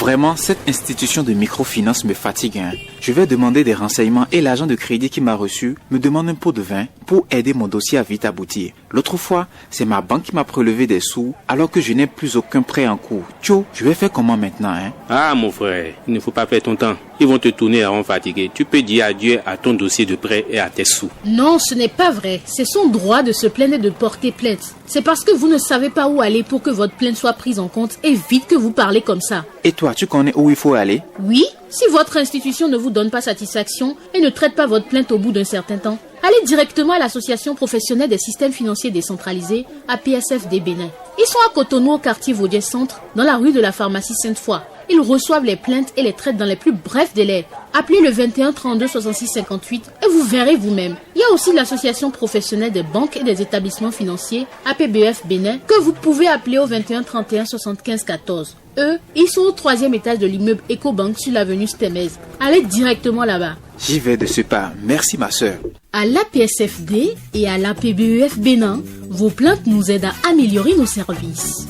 Vraiment, cette institution de microfinance me fatigue. Je vais demander des renseignements et l'agent de crédit qui m'a reçu me demande un pot de vin pour aider mon dossier à vite aboutir. L'autre fois, c'est ma banque qui m'a prélevé des sous alors que je n'ai plus aucun prêt en cours. Tcho, je vais faire comment maintenant Ah mon frère, il ne faut pas perdre ton temps. Ils vont te tourner à rond fatigué. Tu peux dire adieu à ton dossier de prêt et à tes sous. Non, ce n'est pas vrai. C'est son droit de se plaindre et de porter plainte. C'est parce que vous ne savez pas où aller pour que votre plainte soit prise en compte et vite que vous parlez comme ça. Et toi, tu connais où il faut aller? Oui, si votre institution ne vous donne pas satisfaction et ne traite pas votre plainte au bout d'un certain temps, allez directement à l'Association professionnelle des systèmes financiers décentralisés, APSFD Bénin. Ils sont à Cotonou au quartier Vaudier Centre, dans la rue de la pharmacie Sainte-Foy. Ils reçoivent les plaintes et les traitent dans les plus brefs délais. Appelez le 21 32 66 58 et vous verrez vous-même. Il y a aussi l'Association professionnelle des banques et des établissements financiers, APBF Bénin, que vous pouvez appeler au 21 31 75 14. Eux, ils sont au 3e étage de l'immeuble EcoBank sur l'avenue Stemez. Allez directement là-bas. J'y vais de ce pas. Merci ma sœur. À l'APSFD et à l'APBEF Bénin, vos plaintes nous aident à améliorer nos services.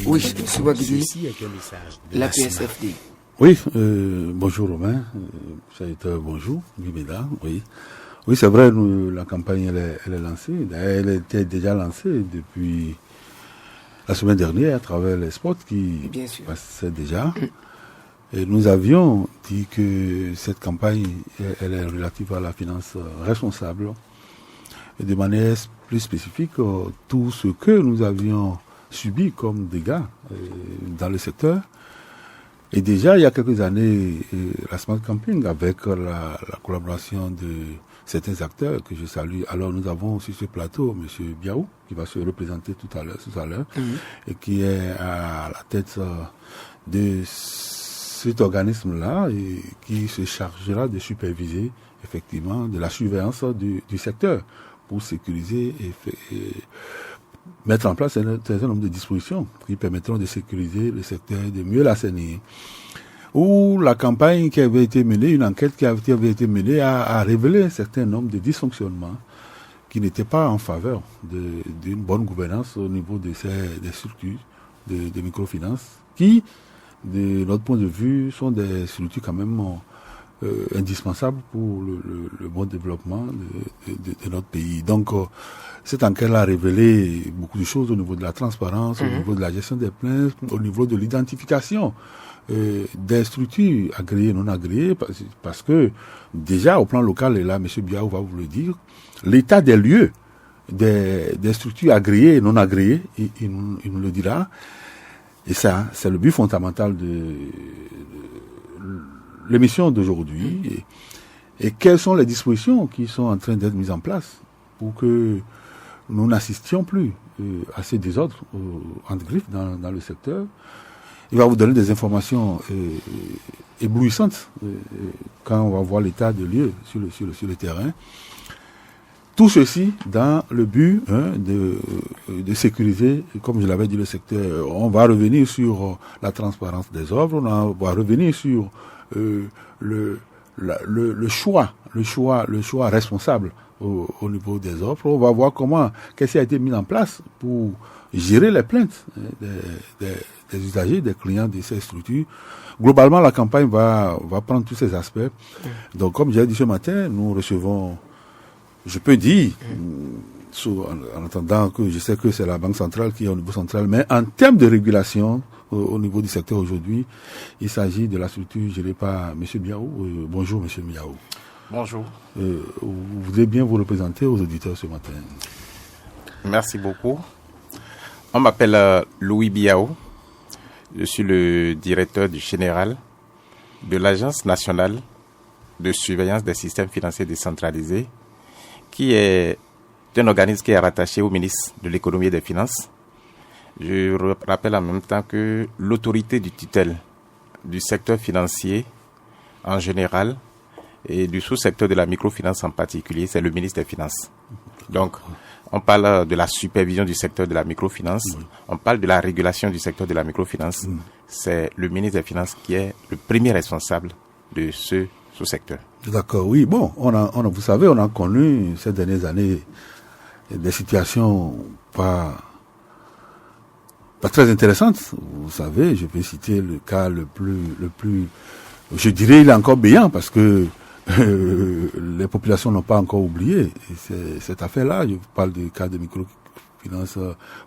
Oui, M. Wagidi, l'APSFD. Oui, bonjour Romain, bonjour, Bimeda, oui. Oui, c'est vrai, la campagne, elle est lancée. Elle était déjà lancée depuis la semaine dernière à travers les spots qui passaient déjà. Et nous avions dit que cette campagne, elle est relative à la finance responsable. Et de manière plus spécifique, tout ce que nous avions subi comme dégâts dans le secteur. Et déjà, il y a quelques années, la Smart Camping, avec la collaboration de certains acteurs que je salue. Alors, nous avons sur ce plateau M. Biaou, qui va se représenter tout à l'heure, et qui est à la tête de cet organisme-là, et qui se chargera de superviser, effectivement, de la surveillance du secteur, pour sécuriser et mettre en place un certain nombre de dispositions qui permettront de sécuriser le secteur, de mieux l'assainir. Où la campagne qui avait été menée, une enquête qui avait été menée, a révélé un certain nombre de dysfonctionnements qui n'étaient pas en faveur d'une bonne gouvernance au niveau des structures de microfinance, qui, de notre point de vue, sont des structures quand même indispensables pour le bon développement de notre pays. Donc, cette enquête a révélé beaucoup de choses au niveau de la transparence, au niveau de la gestion des plaintes, au niveau de l'identification des structures agréées et non agréées, parce que déjà au plan local, et là M. Biaou va vous le dire, l'état des lieux des structures agréées et non agréées, il nous le dira, et ça, c'est le but fondamental de l'émission d'aujourd'hui, et quelles sont les dispositions qui sont en train d'être mises en place pour que nous n'assistions plus à ces désordres entre griffes dans le secteur. Il va vous donner des informations éblouissantes quand on va voir l'état de lieu sur le terrain. Tout ceci dans le but de sécuriser, comme je l'avais dit, le secteur. On va revenir sur la transparence des œuvres, on va revenir sur le choix responsable au niveau des offres. On va voir qu'est-ce qui a été mis en place pour gérer les plaintes des usagers, des clients de ces structures. Globalement, la campagne va prendre tous ces aspects. Donc, comme j'ai dit ce matin, nous recevons, je peux dire, en attendant que je sais que c'est la Banque centrale qui est au niveau central, mais en termes de régulation au niveau du secteur aujourd'hui, il s'agit de la structure gérée par M. Biaou. Bonjour, M. Biaou. Bonjour. Vous voulez bien vous représenter aux auditeurs ce matin? Merci beaucoup. On m'appelle Louis Biaou. Je suis le directeur général de l'Agence nationale de surveillance des systèmes financiers décentralisés, qui est un organisme qui est rattaché au ministre de l'économie et des finances. Je rappelle en même temps que l'autorité du tutelle du secteur financier en général et du sous-secteur de la microfinance en particulier, c'est le ministre des Finances. Donc, on parle de la supervision du secteur de la microfinance, on parle de la régulation du secteur de la microfinance. C'est le ministre des Finances qui est le premier responsable de ce sous-secteur. D'accord, oui. Bon, vous savez, on a connu ces dernières années des situations pas pas très intéressantes. Vous savez, je peux citer le cas le plus, je dirais, il est encore béant parce que les populations n'ont pas encore oublié cette affaire-là. Je parle du cas de microfinance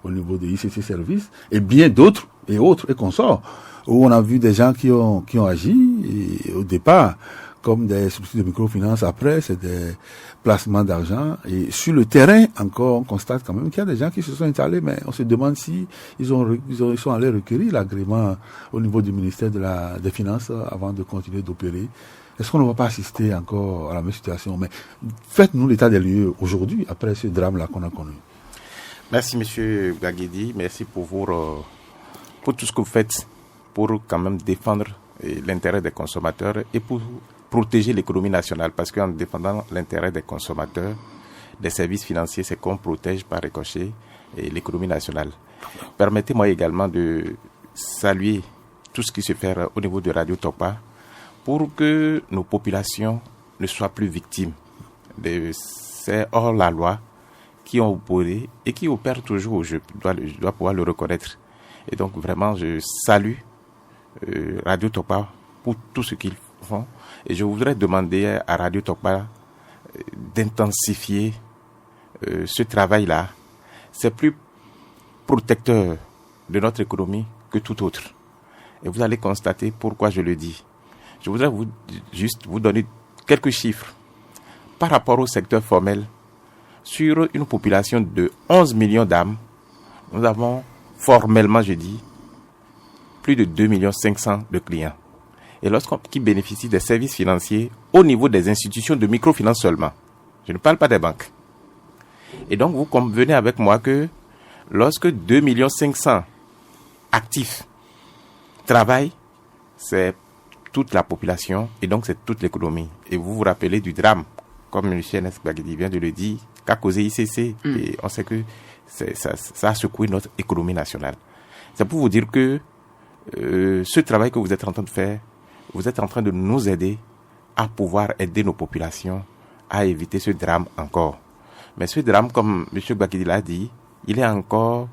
au niveau de ICC Services et bien d'autres et autres et consorts où on a vu des gens qui ont agi et, au départ comme des structures de microfinance. Après, c'est des placements d'argent et sur le terrain encore on constate quand même qu'il y a des gens qui se sont installés, mais on se demande si ils sont allés requérir l'agrément au niveau du ministère des Finances avant de continuer d'opérer. Est-ce qu'on ne va pas assister encore à la même situation? Mais faites-nous l'état des lieux aujourd'hui, après ce drame-là qu'on a connu. Merci, Monsieur Gagidi. Merci pour tout ce que vous faites pour quand même défendre l'intérêt des consommateurs et pour protéger l'économie nationale. Parce qu'en défendant l'intérêt des consommateurs, des services financiers, c'est qu'on protège par ricochet l'économie nationale. Permettez-moi également de saluer tout ce qui se fait au niveau de Radio Tokpa, pour que nos populations ne soient plus victimes de ces hors-la-loi qui ont opéré et qui opèrent toujours, je dois pouvoir le reconnaître. Et donc vraiment, je salue Radio Tokpa pour tout ce qu'ils font. Et je voudrais demander à Radio Tokpa d'intensifier ce travail-là. C'est plus protecteur de notre économie que tout autre. Et vous allez constater pourquoi je le dis. Je voudrais juste vous donner quelques chiffres. Par rapport au secteur formel, sur une population de 11 millions d'âmes, nous avons formellement, je dis, plus de 2,5 millions de clients. Et qui bénéficient des services financiers au niveau des institutions de microfinance seulement. Je ne parle pas des banques. Et donc, vous convenez avec moi que lorsque 2,5 millions actifs travaillent, c'est toute la population et donc c'est toute l'économie. Et vous vous rappelez du drame, comme M. Enes Bagidi vient de le dire, qu'a causé ICC. Et on sait que ça a secoué notre économie nationale. C'est pour vous dire que ce travail que vous êtes en train de faire, vous êtes en train de nous aider à pouvoir aider nos populations à éviter ce drame encore. Mais ce drame, comme M. Bagidi l'a dit, il est encore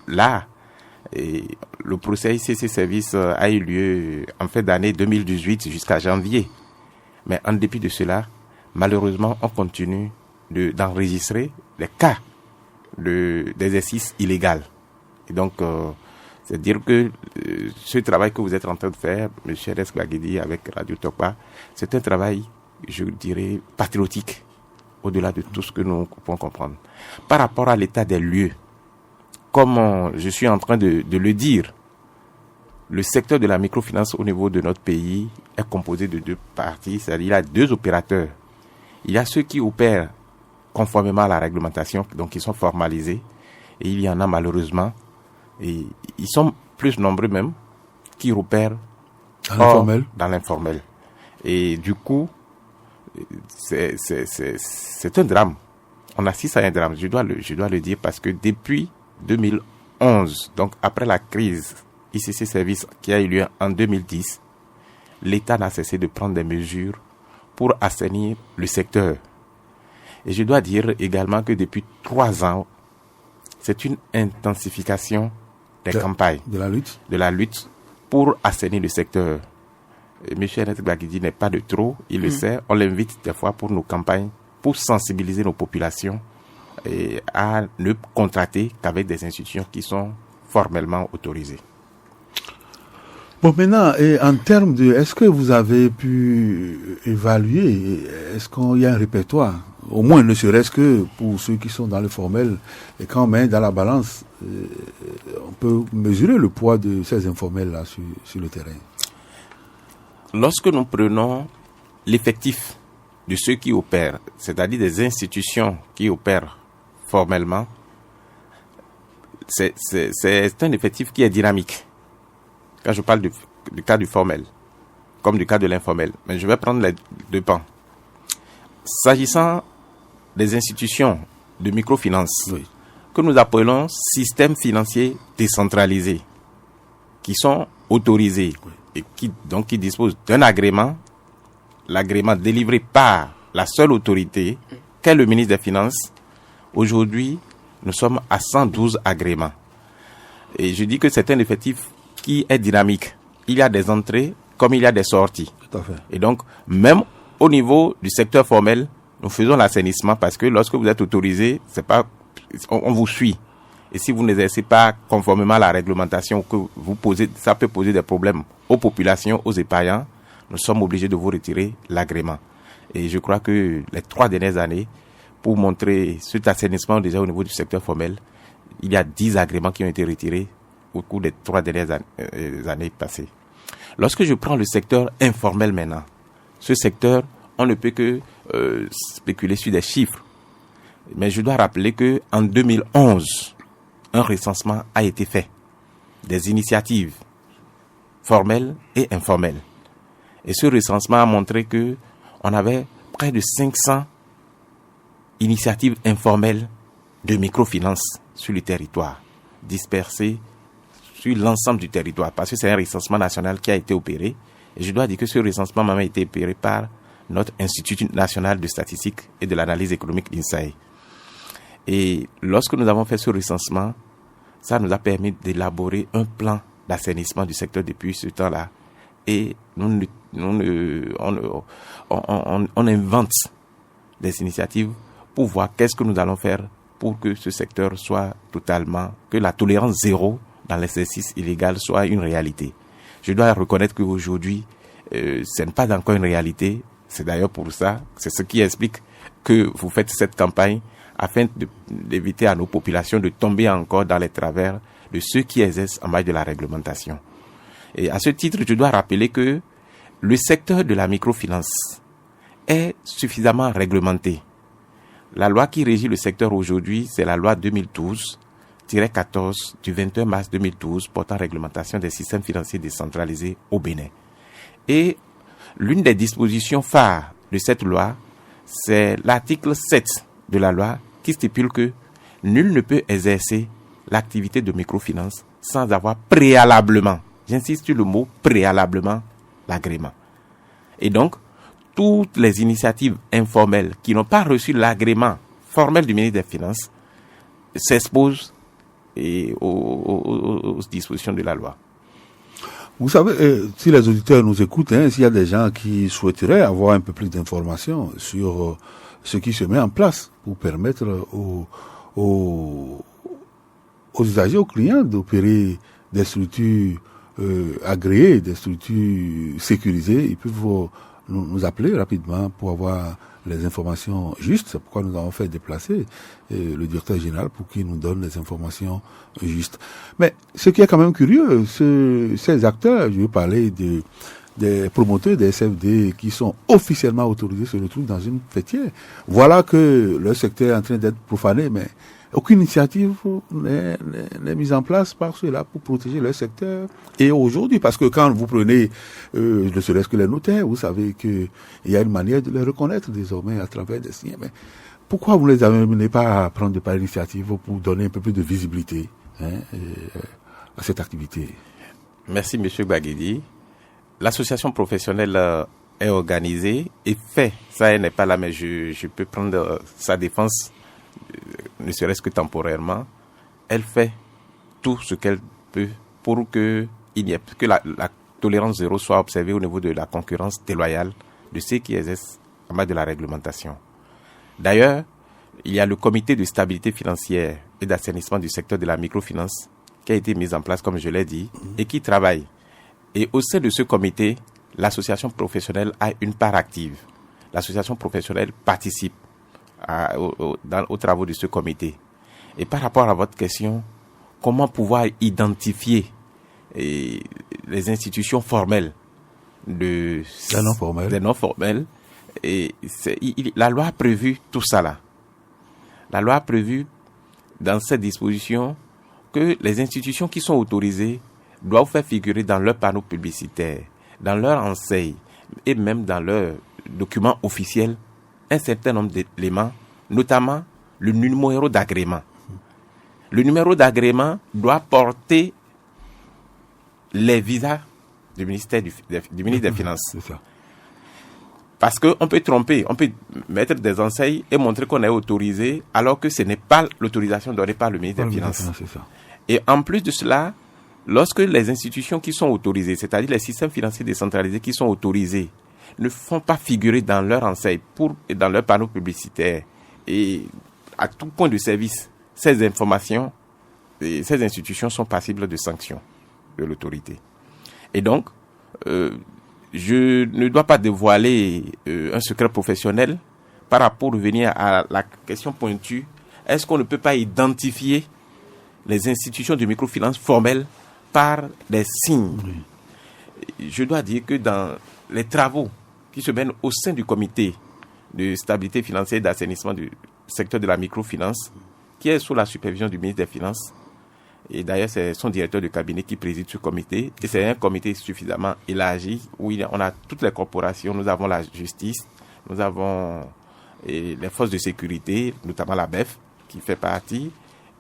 là. Et le procès ICC Service a eu lieu en fin d'année 2018 jusqu'à janvier. Mais en dépit de cela, malheureusement, on continue d'enregistrer les cas d'exercice illégal. Et donc, c'est-à-dire que ce travail que vous êtes en train de faire, M. Enes Bagidi avec Radio Tokpa, c'est un travail, je dirais, patriotique, au-delà de tout ce que nous pouvons comprendre. Par rapport à l'état des lieux, comme je suis en train de le dire, le secteur de la microfinance au niveau de notre pays est composé de deux parties, c'est-à-dire il y a deux opérateurs. Il y a ceux qui opèrent conformément à la réglementation, donc ils sont formalisés, et il y en a malheureusement, et ils sont plus nombreux même, qui opèrent dans l'informel. Et du coup, c'est un drame. On assiste à un drame, je dois le dire, parce que depuis 2011, donc après la crise ICC Service qui a eu lieu en 2010, l'État n'a cessé de prendre des mesures pour assainir le secteur. Et je dois dire également que depuis 3 ans, c'est une intensification des campagnes, de la lutte pour assainir le secteur. Et M. Enes Bagidi n'est pas de trop, il le sait, on l'invite des fois pour nos campagnes, pour sensibiliser nos populations et à ne contracter qu'avec des institutions qui sont formellement autorisées. Bon, maintenant, et en termes est-ce que vous avez pu évaluer, est-ce qu'il y a un répertoire, au moins ne serait-ce que pour ceux qui sont dans le formel, et quand on met dans la balance, on peut mesurer le poids de ces informels-là sur le terrain? Lorsque nous prenons l'effectif de ceux qui opèrent, c'est-à-dire des institutions qui opèrent formellement, c'est un effectif qui est dynamique. Quand je parle du cas du formel, comme du cas de l'informel, mais je vais prendre les deux pans. S'agissant des institutions de microfinance, que nous appelons systèmes financiers décentralisés, qui sont autorisés et qui disposent d'un agrément, l'agrément délivré par la seule autorité qu'est le ministre des Finances. Aujourd'hui, nous sommes à 112 agréments. Et je dis que c'est un effectif qui est dynamique. Il y a des entrées comme il y a des sorties. Tout à fait. Et donc, même au niveau du secteur formel, nous faisons l'assainissement parce que lorsque vous êtes autorisé, c'est pas, on vous suit. Et si vous n'exercez pas conformément à la réglementation que vous posez, ça peut poser des problèmes aux populations, aux épargnants. Nous sommes obligés de vous retirer l'agrément. Et je crois que les 3 dernières années, pour montrer cet assainissement déjà au niveau du secteur formel, il y a 10 agréments qui ont été retirés au cours des 3 dernières années passées. Lorsque je prends le secteur informel maintenant, ce secteur, on ne peut que spéculer sur des chiffres. Mais je dois rappeler que en 2011, un recensement a été fait des initiatives formelles et informelles. Et ce recensement a montré que on avait près de 500 initiatives informelles de microfinance sur le territoire, dispersées sur l'ensemble du territoire, parce que c'est un recensement national qui a été opéré. Et je dois dire que ce recensement a été opéré par notre Institut national de statistique et de l'analyse économique d'INSAE. Et lorsque nous avons fait ce recensement, ça nous a permis d'élaborer un plan d'assainissement du secteur depuis ce temps-là. Et on invente des initiatives pour voir qu'est-ce que nous allons faire pour que ce secteur soit totalement, que la tolérance zéro dans l'exercice illégal soit une réalité. Je dois reconnaître qu'aujourd'hui, ce n'est pas encore une réalité. C'est d'ailleurs pour ça, c'est ce qui explique que vous faites cette campagne afin d'éviter à nos populations de tomber encore dans les travers de ceux qui exercent en matière de la réglementation. Et à ce titre, je dois rappeler que le secteur de la microfinance est suffisamment réglementé. La loi qui régit le secteur aujourd'hui, c'est la loi 2012-14 du 21 mars 2012 portant réglementation des systèmes financiers décentralisés au Bénin. Et l'une des dispositions phares de cette loi, c'est l'article 7 de la loi qui stipule que nul ne peut exercer l'activité de microfinance sans avoir préalablement, j'insiste sur le mot préalablement, l'agrément. Et donc, toutes les initiatives informelles qui n'ont pas reçu l'agrément formel du ministre des Finances s'exposent aux dispositions de la loi. Vous savez, si les auditeurs nous écoutent, s'il y a des gens qui souhaiteraient avoir un peu plus d'informations sur ce qui se met en place pour permettre aux usagers, aux clients d'opérer des structures agréées, des structures sécurisées, ils peuvent nous appeler rapidement pour avoir les informations justes. C'est pourquoi nous avons fait déplacer le directeur général pour qu'il nous donne les informations justes. Mais ce qui est quand même curieux, ces acteurs, je veux parler des promoteurs des SFD qui sont officiellement autorisés se retrouvent dans une fêtière. Voilà que le secteur est en train d'être profané, mais aucune initiative n'est mise en place par ceux-là pour protéger le secteur. Et aujourd'hui, parce que quand vous prenez ne serait-ce que les notaires, vous savez qu'il y a une manière de les reconnaître désormais à travers des signes. Mais pourquoi vous ne les amenez pas à prendre de pareilles initiatives pour donner un peu plus de visibilité à cette activité? Merci, M. Baguedi. L'association professionnelle est organisée et fait, ça elle n'est pas là, mais je peux prendre sa défense, ne serait-ce que temporairement. Elle fait tout ce qu'elle peut pour que la tolérance zéro soit observée au niveau de la concurrence déloyale de ceux qui exercent en matière de la réglementation. D'ailleurs, il y a le comité de stabilité financière et d'assainissement du secteur de la microfinance qui a été mis en place, comme je l'ai dit, et qui travaille. Et au sein de ce comité, l'association professionnelle a une part active. L'association professionnelle participe aux travaux de ce comité. Et par rapport à votre question, comment pouvoir identifier les institutions formelles des non formelles, et la loi a prévu tout ça là. La loi a prévu dans cette disposition que les institutions qui sont autorisées doivent faire figurer dans leurs panneaux publicitaires, dans leur enseigne et même dans leurs documents officiels un certain nombre d'éléments, notamment le numéro d'agrément. Le numéro d'agrément doit porter les visas du ministère du ministre des Finances. C'est ça. Parce qu'on peut tromper, on peut mettre des enseignes et montrer qu'on est autorisé alors que ce n'est pas l'autorisation donnée par le ministre des Finances. C'est ça. Et en plus de cela, lorsque les institutions qui sont autorisées, c'est-à-dire les systèmes financiers décentralisés qui sont autorisés, ne font pas figurer dans leur enseigne dans leur panneau publicitaire et à tout point de service, ces informations, et ces institutions sont passibles de sanctions de l'autorité. Et donc, je ne dois pas dévoiler un secret professionnel par rapport à venir à la question pointue. Est-ce qu'on ne peut pas identifier les institutions de microfinance formelles par des signes? Je dois dire que dans les travaux qui se mènent au sein du comité de stabilité financière et d'assainissement du secteur de la microfinance, qui est sous la supervision du ministre des Finances, et d'ailleurs c'est son directeur de cabinet qui préside ce comité, et c'est un comité suffisamment élargi où on a toutes les corporations, nous avons la justice, nous avons les forces de sécurité, notamment la BEF qui fait partie.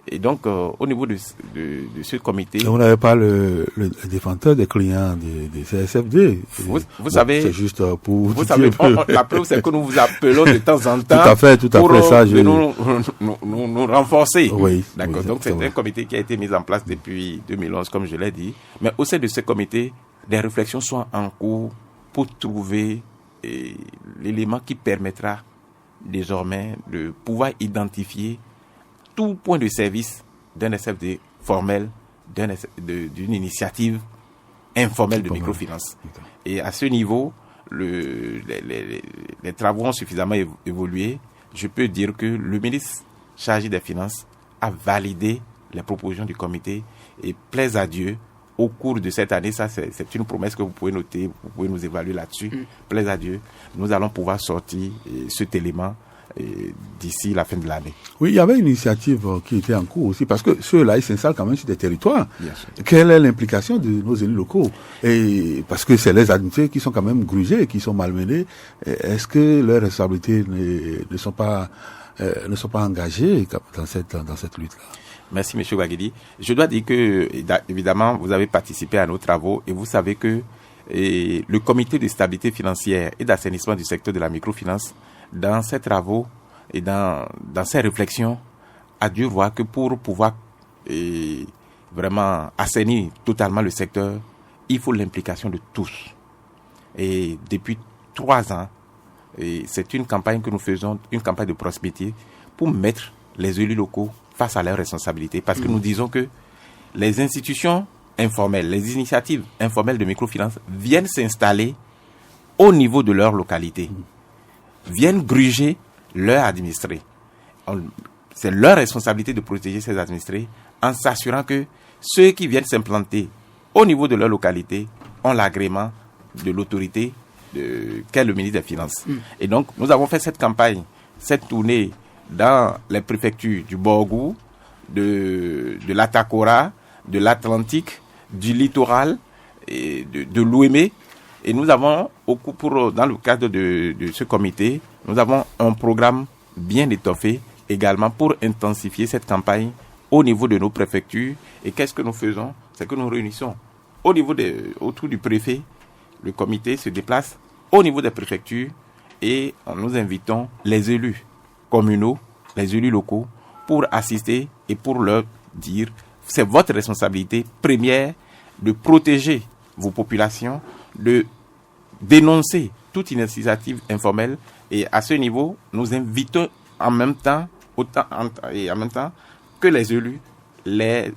Et donc, au niveau de ce comité... Vous n'avez pas le défenseur des clients des CSFD. Vous savez... C'est juste pour... Vous savez, la preuve, c'est que nous vous appelons de temps en temps... Tout à fait, pour ça, nous renforcer. Oui. D'accord. Oui, donc, c'est un comité qui a été mis en place depuis 2011, comme je l'ai dit. Mais au sein de ce comité, des réflexions sont en cours pour trouver l'élément qui permettra désormais de pouvoir identifier tout point de service d'un SFD formel, d'une initiative informelle de microfinance. Et à ce niveau, les travaux ont suffisamment évolué. Je peux dire que le ministre chargé des Finances a validé les propositions du comité et plaise à Dieu, au cours de cette année, ça c'est une promesse que vous pouvez noter, vous pouvez nous évaluer là-dessus, plaise à Dieu, nous allons pouvoir sortir cet élément d'ici la fin de l'année. Oui, il y avait une initiative qui était en cours aussi, parce que ceux-là, ils s'installent quand même sur des territoires. Bien sûr. Quelle est l'implication de nos élus locaux? Et parce que c'est les administrés qui sont quand même grugés, qui sont malmenés. Est-ce que leurs responsabilités ne sont pas engagées dans cette lutte-là? Merci, M. Ouaguedi. Je dois dire que, évidemment, vous avez participé à nos travaux et vous savez que le comité de stabilité financière et d'assainissement du secteur de la microfinance, dans ses travaux et dans ses réflexions, a dû voir que pour pouvoir vraiment assainir totalement le secteur, il faut l'implication de tous. Et depuis 3 ans, c'est une campagne que nous faisons, une campagne de prospérité, pour mettre les élus locaux face à leurs responsabilités. Parce que nous disons que les institutions informelles, les initiatives informelles de microfinance viennent s'installer au niveau de leur localité. Viennent gruger leurs administrés. C'est leur responsabilité de protéger ces administrés en s'assurant que ceux qui viennent s'implanter au niveau de leur localité ont l'agrément de l'autorité qu'est le ministre des Finances. Et donc, nous avons fait cette campagne, cette tournée dans les préfectures du Borgou, de l'Atakora, de l'Atlantique, du littoral, et de l'Ouémé. Et nous avons, dans le cadre de ce comité, nous avons un programme bien étoffé également pour intensifier cette campagne au niveau de nos préfectures. Et qu'est-ce que nous faisons? C'est que nous réunissons autour du préfet. Le comité se déplace au niveau des préfectures et nous invitons les élus communaux, les élus locaux pour assister et pour leur dire c'est votre responsabilité première de protéger vos populations, de dénoncer toute initiative informelle. Et à ce niveau, nous invitons en même temps que les élus, les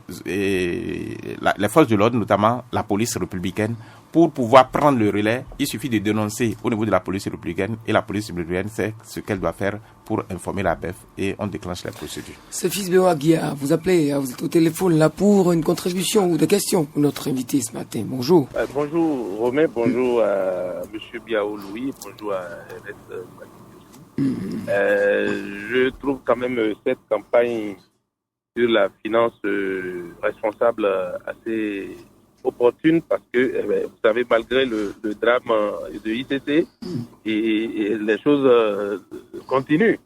forces de l'ordre, notamment la police républicaine, pour pouvoir prendre le relais. Il suffit de dénoncer au niveau de la police républicaine et la police républicaine sait ce qu'elle doit faire pour informer la BEF et on déclenche la procédure. C'est Fils Béouaguia, vous appelez, vous êtes au téléphone là pour une contribution ou des questions pour notre invité ce matin. Bonjour. Bonjour Romain, bonjour à M. Biao Louis, bonjour à Ernest je trouve quand même cette campagne sur la finance responsable assez opportune parce que, vous savez, malgré le drame de ICC, et les choses continuent.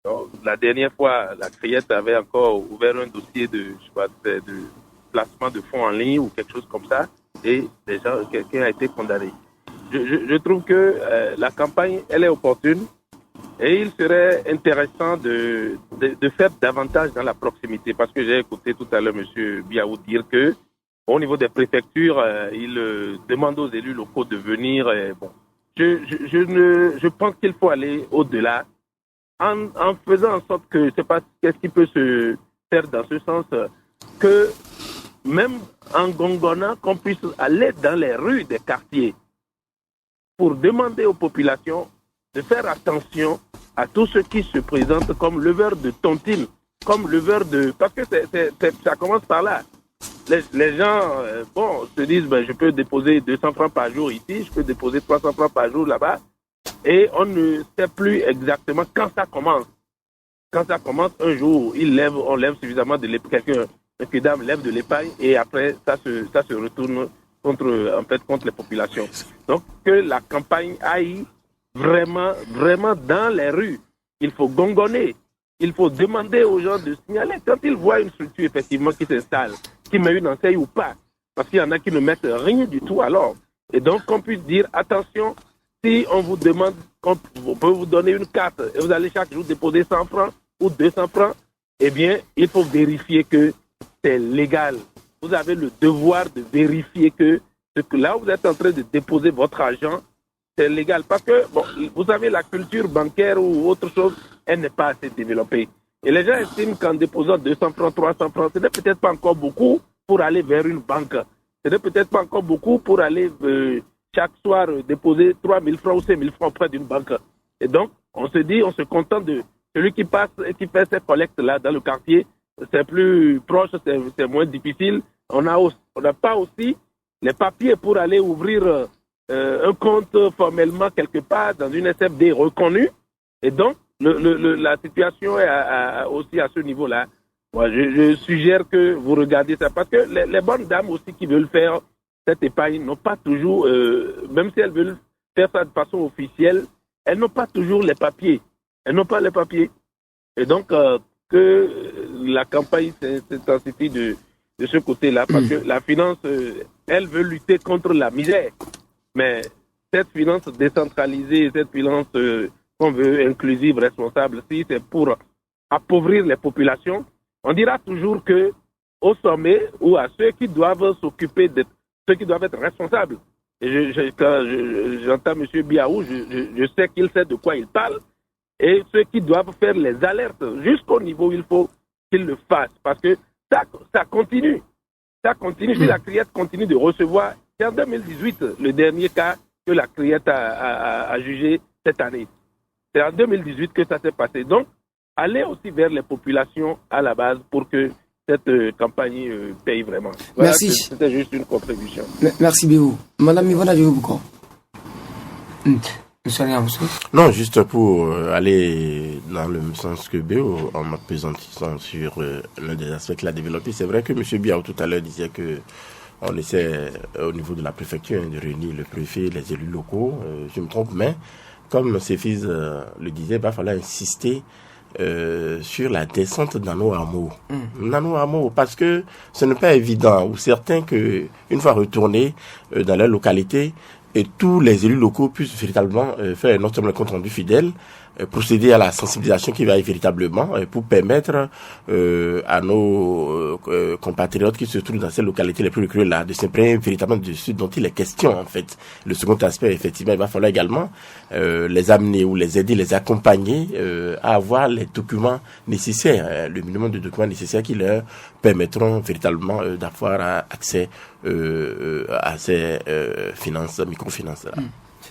Donc, la dernière fois, la Criette avait encore ouvert un dossier de placement de fonds en ligne ou quelque chose comme ça, et déjà quelqu'un a été condamné. Je trouve que la campagne, elle est opportune. Et il serait intéressant de faire davantage dans la proximité, parce que j'ai écouté tout à l'heure M. Biaou dire que au niveau des préfectures, il demande aux élus locaux de venir. Bon, je pense qu'il faut aller au-delà en faisant en sorte que, je ne sais pas qu'est-ce qui peut se faire dans ce sens, que même en gongonnant, qu'on puisse aller dans les rues des quartiers pour demander aux populations de faire attention à tous ceux qui se présentent comme leveurs de tontines, comme leveurs de... Parce que ça commence par là. Les gens, se disent, je peux déposer 200 francs par jour ici, je peux déposer 300 francs par jour là-bas, et on ne sait plus exactement quand ça commence. Quand ça commence, un jour, on lève suffisamment de l'épargne, un kidam lève de l'épargne, et après, ça se retourne contre les populations. Donc, que la campagne aille vraiment dans les rues. Il faut gongonner. Il faut demander aux gens de signaler quand ils voient une structure effectivement qui s'installe, qui met une enseigne ou pas. Parce qu'il y en a qui ne mettent rien du tout alors. Et donc, qu'on puisse dire, attention, si on vous demande, on peut vous donner une carte et vous allez chaque jour déposer 100 francs ou 200 francs, eh bien, il faut vérifier que c'est légal. Vous avez le devoir de vérifier que là où vous êtes en train de déposer votre argent, c'est légal. Parce que, vous savez, la culture bancaire ou autre chose, elle n'est pas assez développée. Et les gens estiment qu'en déposant 200 francs, 300 francs, ce n'est peut-être pas encore beaucoup pour aller vers une banque. Ce n'est peut-être pas encore beaucoup pour aller chaque soir déposer 3 000 francs ou 5 000 francs auprès d'une banque. Et donc, on se contente de celui qui passe et qui fait ces collectes-là dans le quartier. C'est plus proche, c'est moins difficile. On n'a pas aussi les papiers pour aller ouvrir un compte formellement quelque part dans une SFD reconnue. Et donc, la situation est aussi à ce niveau-là. Moi, je suggère que vous regardiez ça, parce que les bonnes dames aussi qui veulent faire cette épargne n'ont pas toujours, même si elles veulent faire ça de façon officielle, elles n'ont pas toujours les papiers. Elles n'ont pas les papiers. Et donc, que la campagne s'intensifie de ce côté-là, parce que la finance, elle veut lutter contre la misère. Mais cette finance décentralisée, cette finance qu'on veut inclusive, responsable, si c'est pour appauvrir les populations, on dira toujours que au sommet ou à ceux qui doivent s'occuper de ceux qui doivent être responsables. Et quand j'entends M. Biaou, je sais qu'il sait de quoi il parle. Et ceux qui doivent faire les alertes jusqu'au niveau où il faut qu'ils le fassent. Parce que ça continue. Ça continue. Si la Criette continue de recevoir, c'est en 2018 le dernier cas que la Criette a jugé cette année. C'est en 2018 que ça s'est passé. Donc, allez aussi vers les populations à la base pour que cette campagne paye vraiment. Voilà. Merci. C'était juste une contribution. Merci Béou. Madame Yvonne Djoubouko. Non, juste pour aller dans le sens que Béou, en m'appesantissant sur l'un des aspects qu'il a développé, c'est vrai que M. Biaou tout à l'heure disait que on essaie au niveau de la préfecture de réunir le préfet, les élus locaux. Je me trompe, mais comme ses fils le disaient, il va falloir insister sur la descente dans nos hameaux. Dans nos hameaux, parce que ce n'est pas évident, ou certain que une fois retournés dans leur localité, et tous les élus locaux puissent véritablement faire non seulement un compte rendu fidèle, procéder à la sensibilisation qui va véritablement pour permettre à nos compatriotes qui se trouvent dans ces localités les plus reculées là de s'imprégner véritablement de ce dont il est question en fait. Le second aspect, effectivement, il va falloir également les amener ou les aider, les accompagner à avoir les documents nécessaires, le minimum de documents nécessaires qui leur permettront véritablement d'avoir accès à ces finances, microfinances là.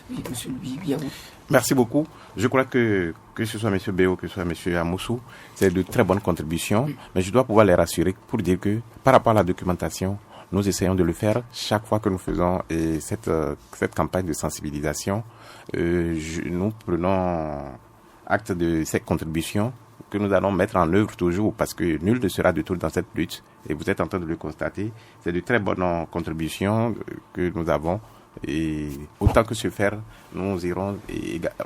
Oui, monsieur Biaou. Merci beaucoup. Je crois que ce soit M. Béo, que ce soit M. Amoussou, c'est de très bonnes contributions, mais je dois pouvoir les rassurer pour dire que par rapport à la documentation, nous essayons de le faire chaque fois que nous faisons cette campagne de sensibilisation. Nous prenons acte de cette contribution que nous allons mettre en œuvre toujours, parce que nul ne sera de tout dans cette lutte, et vous êtes en train de le constater. C'est de très bonnes contributions que nous avons. Et autant que se faire, nous irons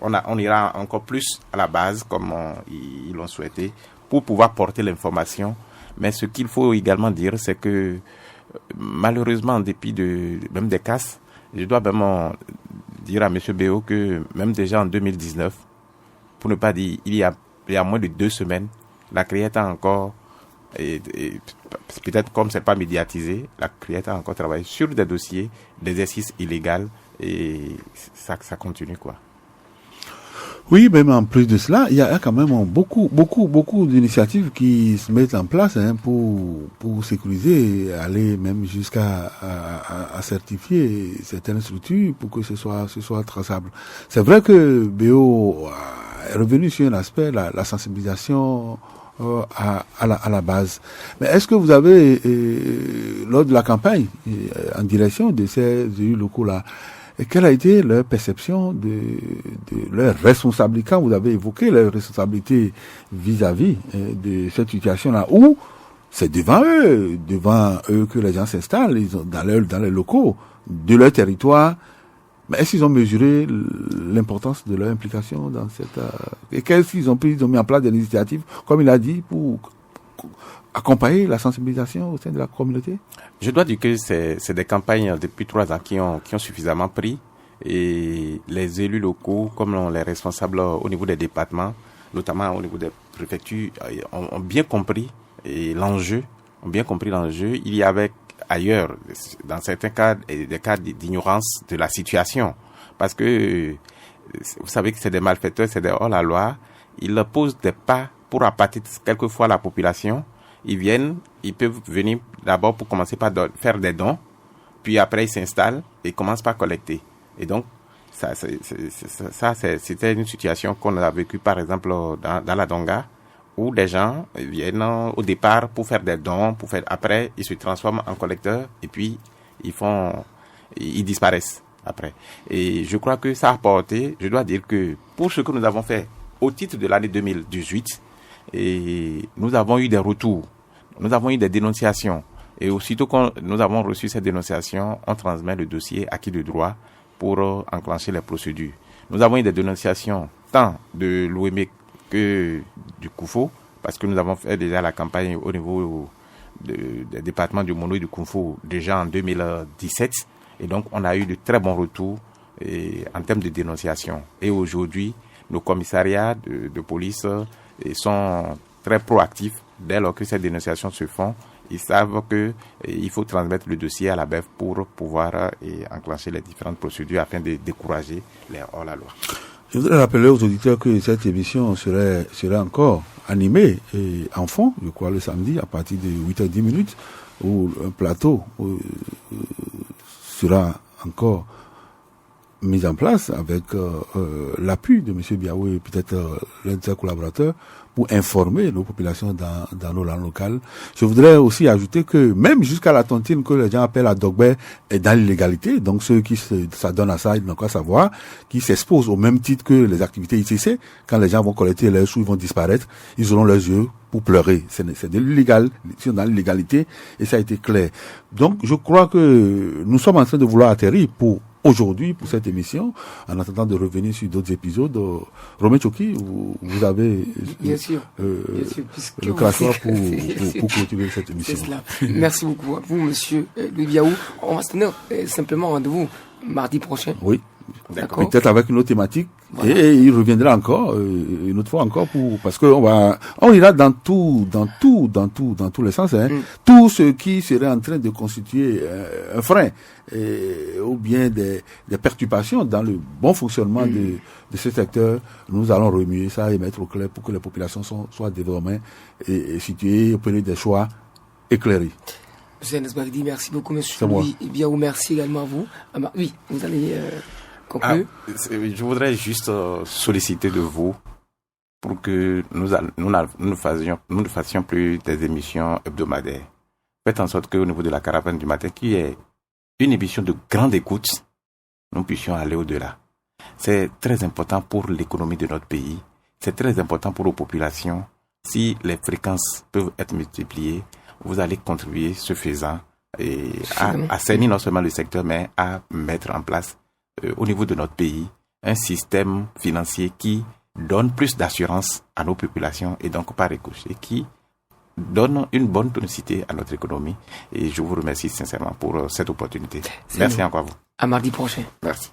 on ira encore plus à la base comme ils l'ont souhaité pour pouvoir porter l'information. Mais ce qu'il faut également dire, c'est que malheureusement, en dépit même des casses, je dois vraiment dire à M. Béo que même déjà en 2019, pour ne pas dire, il y a moins de 2 semaines, la CREAT a encore, et peut-être comme c'est pas médiatisé, la CREAT a encore travaillé sur des dossiers d'exercice illégal et ça continue, quoi. Oui, même en plus de cela, il y a quand même beaucoup d'initiatives qui se mettent en place pour sécuriser et aller même jusqu'à à certifier certaines structures pour que ce soit traçable. C'est vrai que BO est revenu sur un aspect, la sensibilisation à la base. Mais est-ce que vous avez, lors de la campagne, en direction de ces élus locaux-là, et quelle a été leur perception de leur responsabilité, quand vous avez évoqué leur responsabilité vis-à-vis de cette situation-là, où c'est devant eux que les gens s'installent, dans les locaux de leur territoire. Mais est-ce qu'ils ont mesuré l'importance de leur implication dans cette... et qu'est-ce qu'ils ont pris? Ils ont mis en place des initiatives, comme il a dit, pour accompagner la sensibilisation au sein de la communauté? Je dois dire que c'est des campagnes depuis 3 ans qui ont suffisamment pris, et les élus locaux, comme les responsables au niveau des départements, notamment au niveau des préfectures, ont bien compris l'enjeu. Il y avait ailleurs, dans certains cas, des cas d'ignorance de la situation, parce que vous savez que c'est des malfaiteurs, c'est des hors-la-loi. Ils posent des pas pour appâter quelquefois la population. Ils peuvent venir d'abord pour commencer par faire des dons, puis après ils s'installent et commencent par collecter. Et donc, c'était une situation qu'on a vécue par exemple dans la Donga, où des gens viennent au départ pour faire des dons, après ils se transforment en collecteurs et puis ils disparaissent après. Et je crois que ça a apporté, je dois dire que pour ce que nous avons fait au titre de l'année 2018, et nous avons eu des retours. Nous avons eu des dénonciations. Et aussitôt que nous avons reçu ces dénonciations, on transmet le dossier acquis de droit pour enclencher les procédures. Nous avons eu des dénonciations tant de l'OME que du COUFO, parce que nous avons fait déjà la campagne au niveau des départements du Mono et du COUFO déjà en 2017. Et donc, on a eu de très bons retours en termes de dénonciation. Et aujourd'hui, nos commissariats de police sont très proactifs. Dès lors que ces dénonciations se font, ils savent qu'il faut transmettre le dossier à la BEF pour pouvoir enclencher les différentes procédures afin de décourager les hors-la-loi. Je voudrais rappeler aux auditeurs que cette émission serait encore animée en fond, je crois, le samedi à partir de 8h10, où un plateau sera encore mis en place avec l'appui de M. Biaou et peut-être l'un de ses collaborateurs pour informer nos populations dans nos langues locales. Je voudrais aussi ajouter que même jusqu'à la tontine que les gens appellent à Dogbe est dans l'illégalité, donc ceux qui s'adonnent à ça, ils n'ont qu'à savoir, qui s'exposent au même titre que les activités ICC, quand les gens vont collecter leurs sous, ils vont disparaître, ils auront leurs yeux pour pleurer. C'est de l'illégal, ils sont dans l'illégalité et ça a été clair. Donc je crois que nous sommes en train de vouloir atterrir pour aujourd'hui, pour cette émission, en attendant de revenir sur d'autres épisodes. Romain Tchoki, vous avez bien sûr, le crachoir pour clôturer cette émission. C'est cela. Merci beaucoup à vous, monsieur Louis Biaou. On va se tenir simplement rendez-vous mardi prochain. Oui. D'accord. Peut-être avec une autre thématique. Voilà. Et il reviendra encore, une autre fois encore parce que on ira dans tous les sens, hein. Tout ce qui serait en train de constituer un frein, ou bien des perturbations dans le bon fonctionnement de ce secteur, nous allons remuer ça et mettre au clair pour que les populations soient désormais et situées, opérer des choix éclairés. Monsieur Nesbardi, merci beaucoup, monsieur Louis Biaou, merci également à vous. Oui, vous allez conclure. Je voudrais juste solliciter de vous pour que nous ne fassions plus des émissions hebdomadaires. Faites en sorte qu'au niveau de la caravane du matin, qui est une émission de grande écoute, nous puissions aller au-delà. C'est très important pour l'économie de notre pays. C'est très important pour nos populations. Si les fréquences peuvent être multipliées, vous allez contribuer, ce faisant, à assainir non seulement le secteur, mais à mettre en place, au niveau de notre pays, un système financier qui donne plus d'assurance à nos populations et donc par ricochet, qui donne une bonne tonicité à notre économie. Et je vous remercie sincèrement pour cette opportunité. Merci encore à vous. À mardi prochain. Merci.